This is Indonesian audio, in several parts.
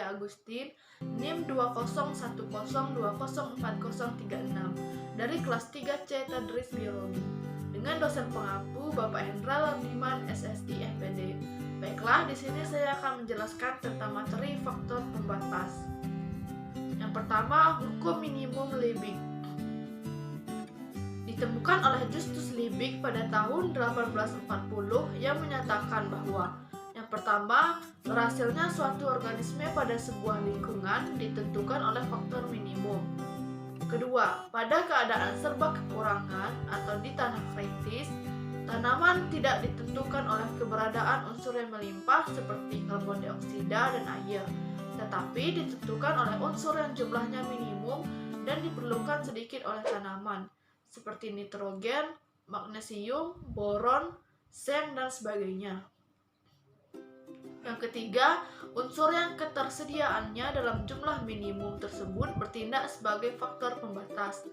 Agustin, NIM 201020406 dari kelas 3C Tadris Biologi dengan dosen pengampu Bapak Hendra Lardiman SSI FPD. Baiklah, di sini saya akan menjelaskan tentang materi faktor pembatas. Yang pertama, hukum minimum Liebig. Ditemukan oleh Justus Liebig pada tahun 1840 yang menyatakan bahwa yang pertama, berhasilnya suatu organisme pada sebuah lingkungan ditentukan oleh faktor minimum. Kedua, pada keadaan serba kekurangan atau di tanah kritis, tanaman tidak ditentukan oleh keberadaan unsur yang melimpah seperti karbon dioksida dan air, tetapi ditentukan oleh unsur yang jumlahnya minimum dan diperlukan sedikit oleh tanaman, seperti nitrogen, magnesium, boron, seng, dan sebagainya. Yang ketiga, unsur yang ketersediaannya dalam jumlah minimum tersebut bertindak sebagai faktor pembatas.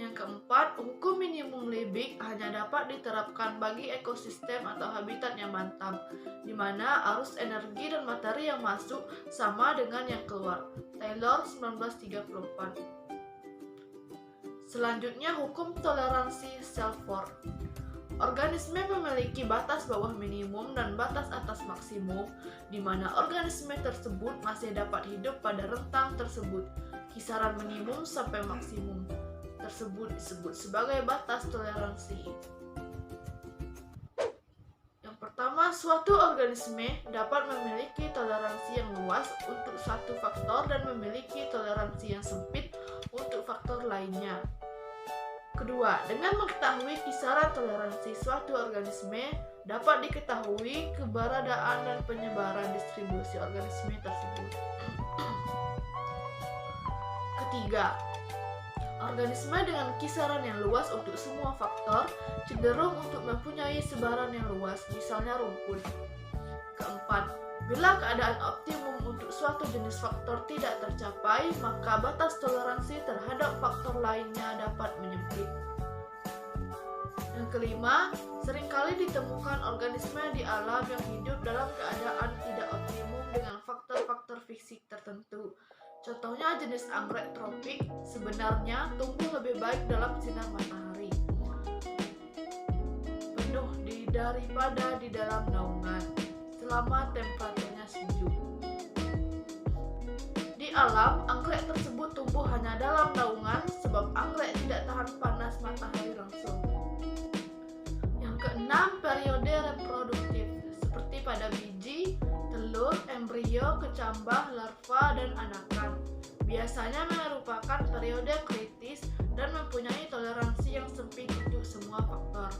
Yang keempat, hukum minimum Liebig hanya dapat diterapkan bagi ekosistem atau habitat yang mantap, di mana arus energi dan materi yang masuk sama dengan yang keluar. Taylor 1934. Selanjutnya, hukum toleransi Shelford. Organisme memiliki batas bawah minimum dan batas atas maksimum, di mana organisme tersebut masih dapat hidup pada rentang tersebut. Kisaran minimum sampai maksimum tersebut disebut sebagai batas toleransi. Yang pertama, suatu organisme dapat memiliki toleransi yang luas untuk satu faktor dan memiliki toleransi yang sempit untuk faktor lainnya. Kedua, dengan mengetahui kisaran toleransi suatu organisme, dapat diketahui keberadaan dan penyebaran distribusi organisme tersebut. Ketiga, organisme dengan kisaran yang luas untuk semua faktor cenderung untuk mempunyai sebaran yang luas, misalnya rumput. Keempat, bila keadaan optimum untuk suatu jenis faktor tidak tercapai, maka batas toleransi terhadap faktor lainnya dapat menyempit. Yang kelima, seringkali ditemukan organisme di alam yang hidup dalam keadaan tidak optimum dengan faktor-faktor fisik tertentu. Contohnya jenis anggrek tropik sebenarnya tumbuh lebih baik dalam sinar matahari penuh daripada di dalam naungan selama temperaturnya sejuk. Di alam, anggrek tersebut tumbuh hanya dalam naungan sebab anggrek tidak tahan panas matahari langsung. Yang keenam, periode reproduktif seperti pada biji, telur, embrio, kecambah, larva, dan anakan. Biasanya merupakan periode kritis dan mempunyai toleransi yang sempit untuk semua faktor.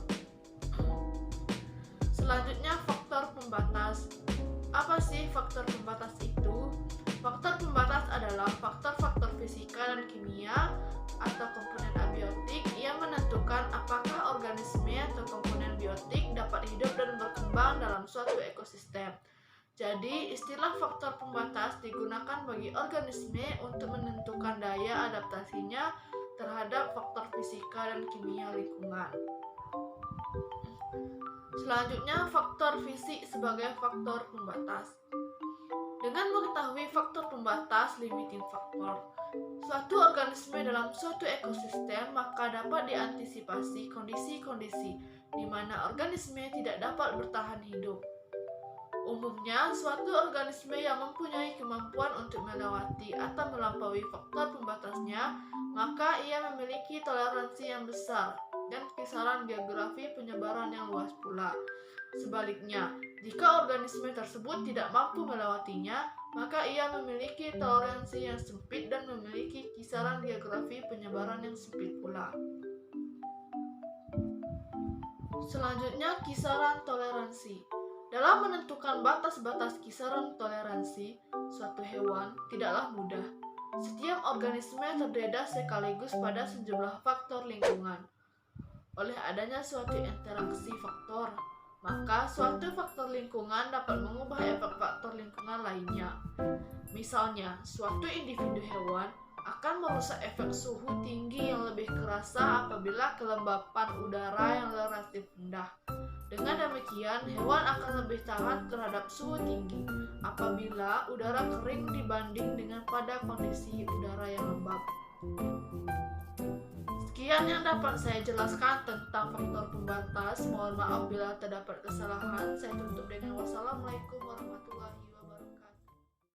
Selanjutnya, faktor pembatas. Apa sih faktor pembatas itu? Faktor pembatas adalah faktor-faktor fisika dan kimia atau komponen abiotik yang menentukan apakah organisme atau komponen biotik dapat hidup dan berkembang dalam suatu ekosistem. Jadi, istilah faktor pembatas digunakan bagi organisme untuk menentukan daya adaptasinya terhadap faktor fisika dan kimia lingkungan. Selanjutnya, faktor fisik sebagai faktor pembatas. Dengan mengetahui faktor pembatas limiting factor suatu organisme dalam suatu ekosistem, maka dapat diantisipasi kondisi-kondisi di mana organisme tidak dapat bertahan hidup. Umumnya, suatu organisme yang mempunyai kemampuan untuk melewati atau melampaui faktor pembatasnya, maka ia memiliki toleransi yang besar dan kisaran geografi penyebaran yang luas pula. Sebaliknya, jika organisme tersebut tidak mampu melewatinya, maka ia memiliki toleransi yang sempit dan memiliki kisaran geografi penyebaran yang sempit pula. Selanjutnya, kisaran toleransi. Dalam menentukan batas-batas kisaran toleransi suatu hewan tidaklah mudah. Setiap organisme terdedah sekaligus pada sejumlah faktor lingkungan. Oleh adanya suatu interaksi faktor, maka suatu faktor lingkungan dapat mengubah efek faktor lingkungan lainnya. Misalnya, suatu individu hewan akan merusak efek suhu tinggi yang lebih kerasa apabila kelembapan udara yang relatif rendah. Dengan demikian, hewan akan lebih tahan terhadap suhu tinggi apabila udara kering dibanding dengan pada kondisi udara yang lembab. Sekian yang dapat saya jelaskan tentang faktor pembatas. Mohon maaf bila terdapat kesalahan. Saya tutup dengan wassalamualaikum warahmatullahi wabarakatuh.